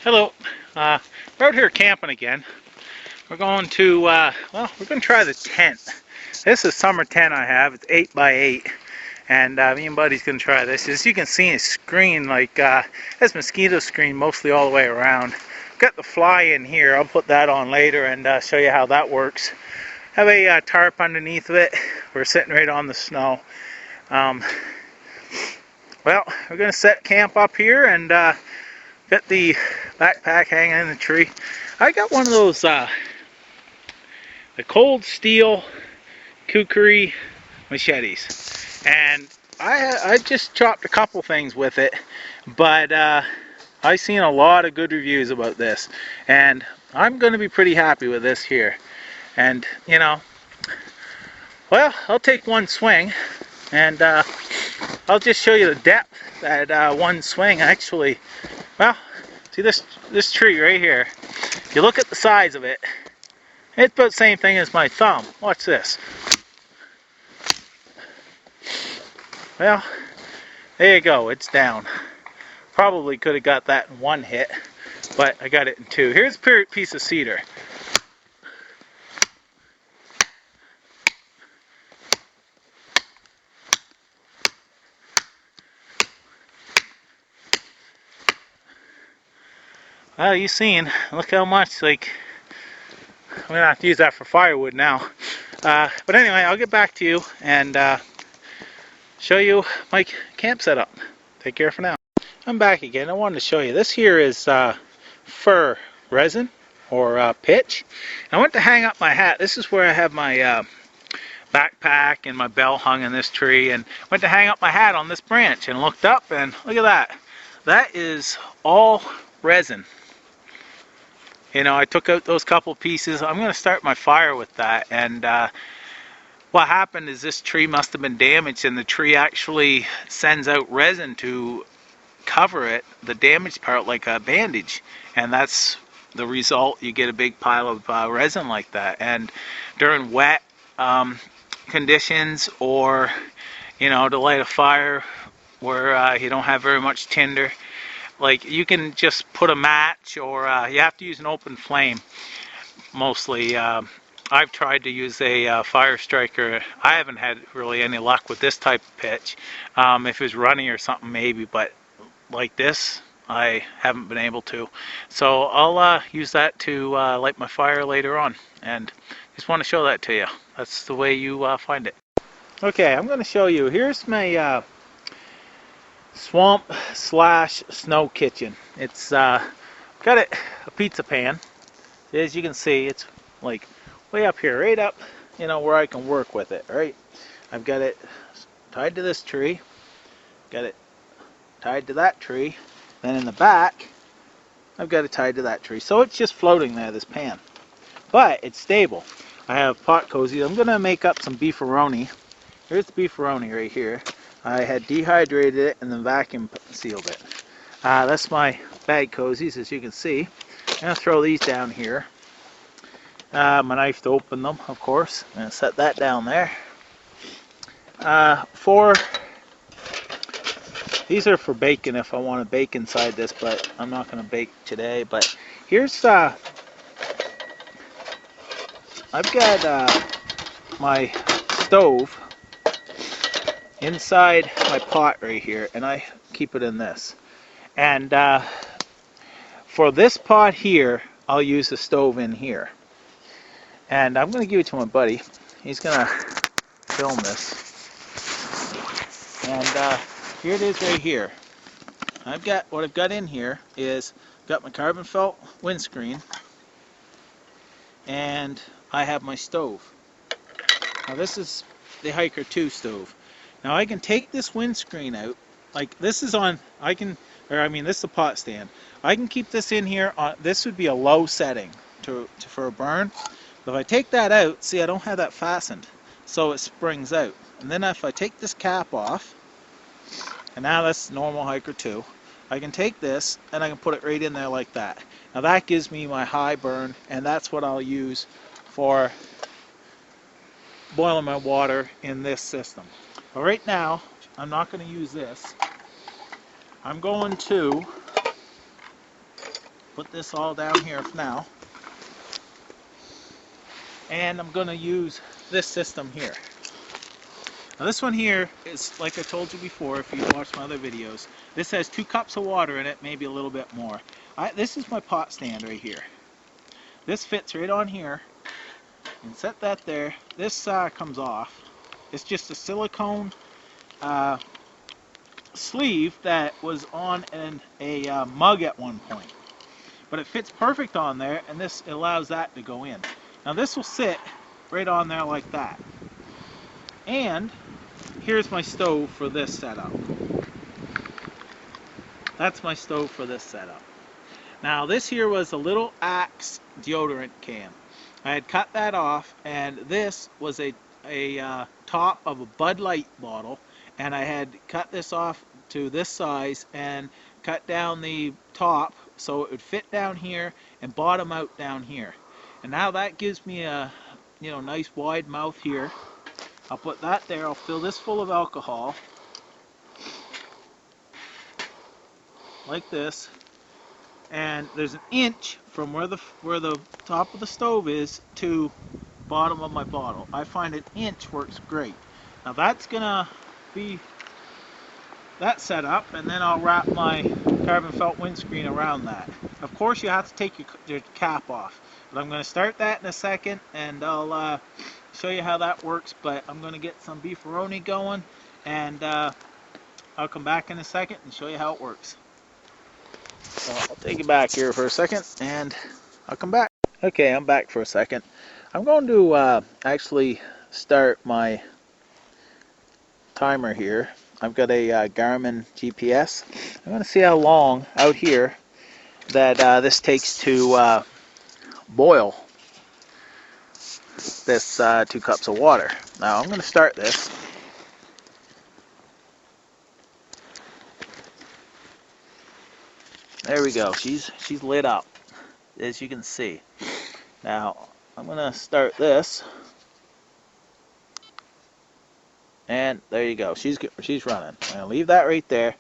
Hello. We're out here camping again. We're going to, we're going to try the tent. This is summer tent I have. It's 8 by 8. And me and Buddy's going to try this. As you can see, it's screened like, this mosquito screen mostly all the way around. Got the fly in here. I'll put that on later and show you how that works. Have a tarp underneath of it. We're sitting right on the snow. Well, we're going to set camp up here and got the backpack hanging in the tree. I got one of those, the cold steel kukri machetes, and I just chopped a couple things with it, but I've seen a lot of good reviews about this, and I'm going to be pretty happy with this here. And you know, well, I'll take one swing, and I'll just show you the depth that one swing actually. Well, see this tree right here. If you look at the size of it, it's about the same thing as my thumb. Watch this. Well, there you go. It's down. Probably could have got that in one hit, but I got it in two. Here's a piece of cedar. Well, you seen, look how much, like, I'm going to have to use that for firewood now. But anyway, I'll get back to you and show you my camp setup. Take care for now. I'm back again. I wanted to show you. This here is fir resin, or pitch. I went to hang up my hat. This is where I have my backpack and my belt hung in this tree, and went to hang up my hat on this branch and looked up and look at that. That is all resin. You know, I took out those couple pieces. I'm going to start my fire with that. And what happened is this tree must have been damaged, and the tree actually sends out resin to cover it, the damaged part, like a bandage. And that's the result. You get a big pile of resin like that. And during wet conditions, or, you know, to light a fire where you don't have very much tinder, like, you can just put a match, or you have to use an open flame mostly. I've tried to use a fire striker. I haven't had really any luck with this type of pitch. If it was runny or something, maybe, but like this, I haven't been able to. So I'll use that to light my fire later on, and just want to show that to you. That's the way you find it. Okay, I'm going to show you. Here's my swamp slash snow kitchen. It's got a pizza pan. As you can see, it's like way up here, right up, you know, where I can work with it, right? I've got it tied to this tree, got it tied to that tree, then in the back I've got it tied to that tree. So it's just floating there, this pan, but it's stable. I have pot cozies. I'm gonna make up some beefaroni. Here's the beefaroni right here. I had dehydrated it and then vacuum sealed it. That's my bag cozies, as you can see. I'm going to throw these down here. My knife to open them, of course. I'm going to set that down there. These are for bacon if I want to bake inside this, but I'm not going to bake today. But here's, I've got my stove inside my pot right here, and I keep it in this. And for this pot here, I'll use the stove in here. And I'm going to give it to my buddy. He's going to film this. And here it is right here. What I've got in here is, got my carbon felt windscreen, and I have my stove. Now this is the Hiker 2 stove. Now I can take this windscreen out, like this is on, this is the pot stand. I can keep this in here, this would be a low setting for a burn. But if I take that out, see, I don't have that fastened, so it springs out. And then if I take this cap off, and now that's normal Hiker 2, I can take this and I can put it right in there like that. Now that gives me my high burn, and that's what I'll use for boiling my water in this system. But right now, I'm not going to use this. I'm going to put this all down here for now. And I'm going to use this system here. Now this one here is, like I told you before, if you watched my other videos, this has 2 cups of water in it, maybe a little bit more. This is my pot stand right here. This fits right on here, and set that there. This comes off. It's just a silicone sleeve that was on a mug at one point. But it fits perfect on there, and this allows that to go in. Now this will sit right on there like that. And here's my stove for this setup. That's my stove for this setup. Now this here was a little Axe deodorant can. I had cut that off, and this was a top of a Bud Light bottle, and I had cut this off to this size and cut down the top so it would fit down here and bottom out down here. And now that gives me a nice wide mouth here. I'll put that there. I'll fill this full of alcohol like this, and there's an inch from where the top of the stove is to bottom of my bottle. I find an inch works great. Now that's gonna be that set up, and then I'll wrap my carbon felt windscreen around that. Of course you have to take your cap off, but I'm going to start that in a second, and I'll show you how that works. But I'm going to get some beefaroni going, and I'll come back in a second and show you how it works. So I'll take you back here for a second, and I'll come back. Okay, I'm back for a second. I'm going to actually start my timer here. I've got a Garmin GPS. I'm going to see how long out here that this takes to boil this 2 cups of water. Now I'm going to start this. There we go. She's lit up, as you can see. Now I'm going to start this. And there you go. She's running. I'm going to leave that right there.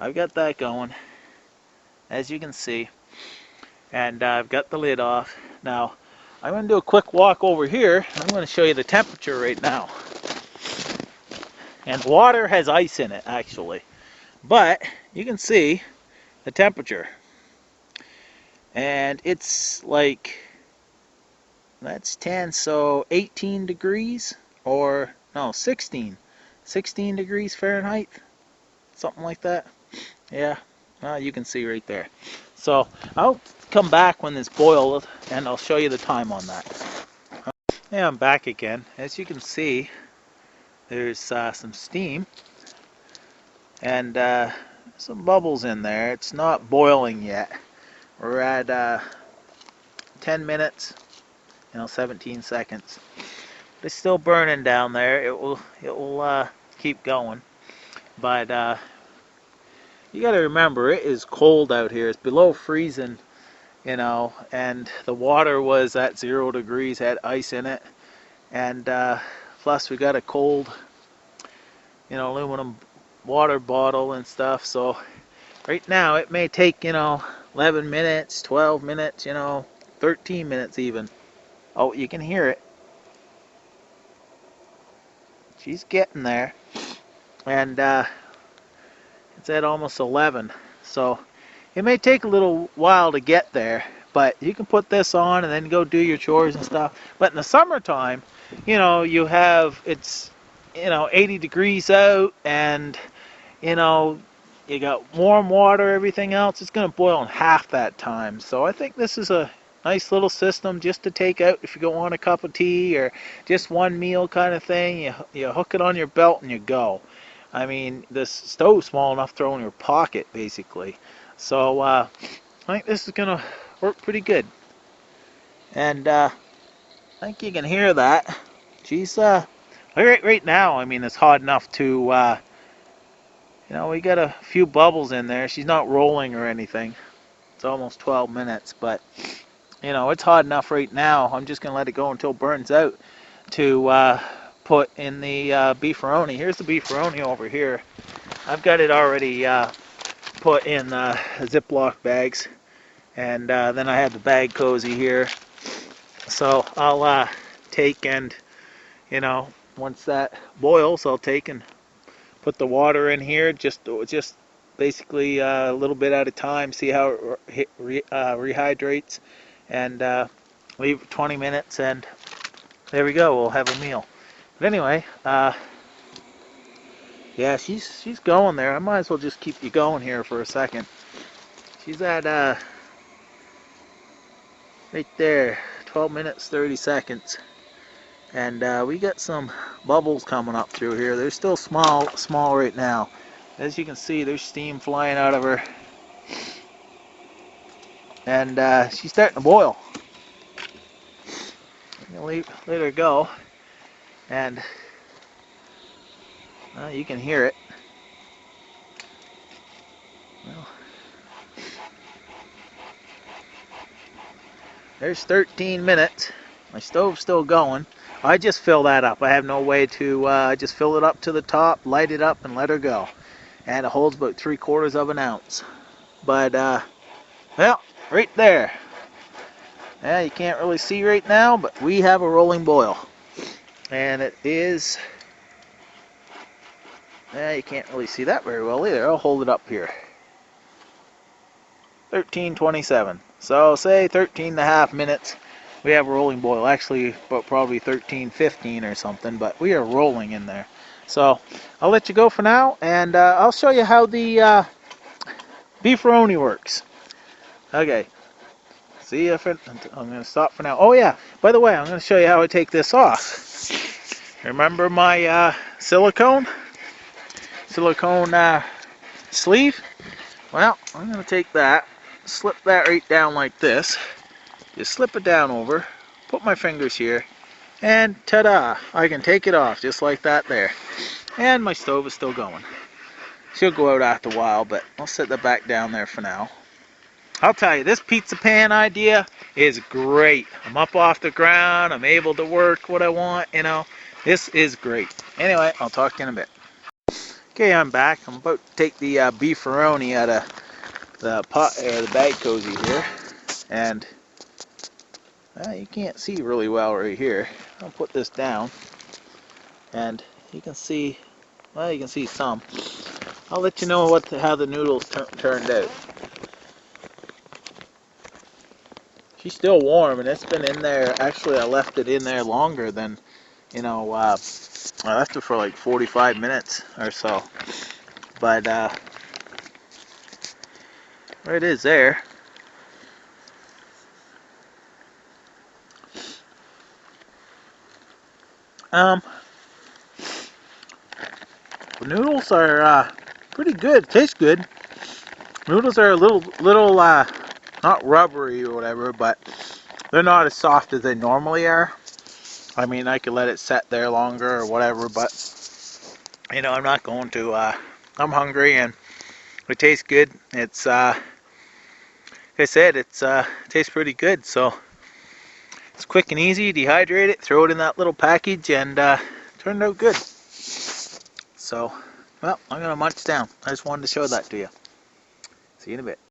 I've got that going, as you can see. And I've got the lid off. Now, I'm going to do a quick walk over here. I'm going to show you the temperature right now. And water has ice in it, actually. But you can see the temperature. And it's like, that's 10, so 18 degrees, or no, 16 degrees Fahrenheit, something like that. Yeah, you can see right there. So I'll come back when it's boiled, and I'll show you the time on that. Yeah, I'm back again. As you can see, there's some steam and some bubbles in there. It's not boiling yet. We're at 10 minutes, 17 seconds. It's still burning down there. It will keep going, but you got to remember, it is cold out here. It's below freezing, and the water was at 0 degrees, had ice in it, and plus we got a cold, aluminum water bottle and stuff. So right now it may take 11 minutes, 12 minutes, 13 minutes even. Oh, you can hear it. She's getting there, and it's at almost 11, so it may take a little while to get there, but you can put this on and then go do your chores and stuff. But in the summertime, you have, it's 80 degrees out, and you got warm water, everything else. It's going to boil in half that time. So I think this is a nice little system just to take out if you don't want a cup of tea or just one meal kind of thing. You hook it on your belt and you go. I mean, this stove's small enough to throw in your pocket, basically. So I think this is going to work pretty good. And I think you can hear that. She's right now, I mean, it's hot enough to we got a few bubbles in there. She's not rolling or anything. It's almost 12 minutes, but it's hot enough right now. I'm just gonna let it go until it burns out to put in the beefaroni. Here's the beefaroni over here. I've got it already put in Ziploc bags, And then I have the bag cozy here. So I'll take and, once that boils, I'll take and put the water in here, just basically a little bit at a time, see how it rehydrates, and leave it 20 minutes, and there we go, we'll have a meal. But anyway, yeah, she's going there. I might as well just keep you going here for a second. She's at right there, 12 minutes 30 seconds, and we got some bubbles coming up through here. They're still small right now. As you can see, there's steam flying out of her, and she's starting to boil. I'm gonna let her go, and you can hear it. Well, there's 13 minutes. My stove's still going. I just fill that up. I have no way to just fill it up to the top, light it up, and let her go. And it holds about 3/4 of an ounce. But well, right there. Yeah, you can't really see right now, but we have a rolling boil. And it is, yeah, you can't really see that very well either. I'll hold it up here. 13:27. So say 13.5 minutes. We have a rolling boil. Actually, but probably 13:15 or something. But we are rolling in there. So I'll let you go for now, and I'll show you how the beefaroni works. Okay. See if I'm going to stop for now. Oh yeah. By the way, I'm going to show you how I take this off. Remember my silicone sleeve? Well, I'm going to take that, slip that right down like this. Just slip it down over, put my fingers here, and ta-da! I can take it off just like that there. And my stove is still going. She'll go out after a while, but I'll set that back down there for now. I'll tell you, this pizza pan idea is great. I'm up off the ground, I'm able to work what I want, This is great. Anyway, I'll talk to you in a bit. Okay, I'm back. I'm about to take the beefaroni out of the pot, or the bag cozy here, and you can't see really well right here. I'll put this down, and you can see, well, you can see some. I'll let you know how the noodles turned out. She's still warm, and it's been in there. Actually, I left it in there longer than, I left it for like 45 minutes or so. But there it is there. The noodles are pretty good. Taste good. Noodles are a little not rubbery or whatever, but they're not as soft as they normally are. I mean, I could let it set there longer or whatever, but I'm not going to. I'm hungry, and it tastes good. It's like I said, it's tastes pretty good. So it's quick and easy. Dehydrate it, throw it in that little package, and turned out good. So, well, I'm gonna munch down. I just wanted to show that to you. See you in a bit.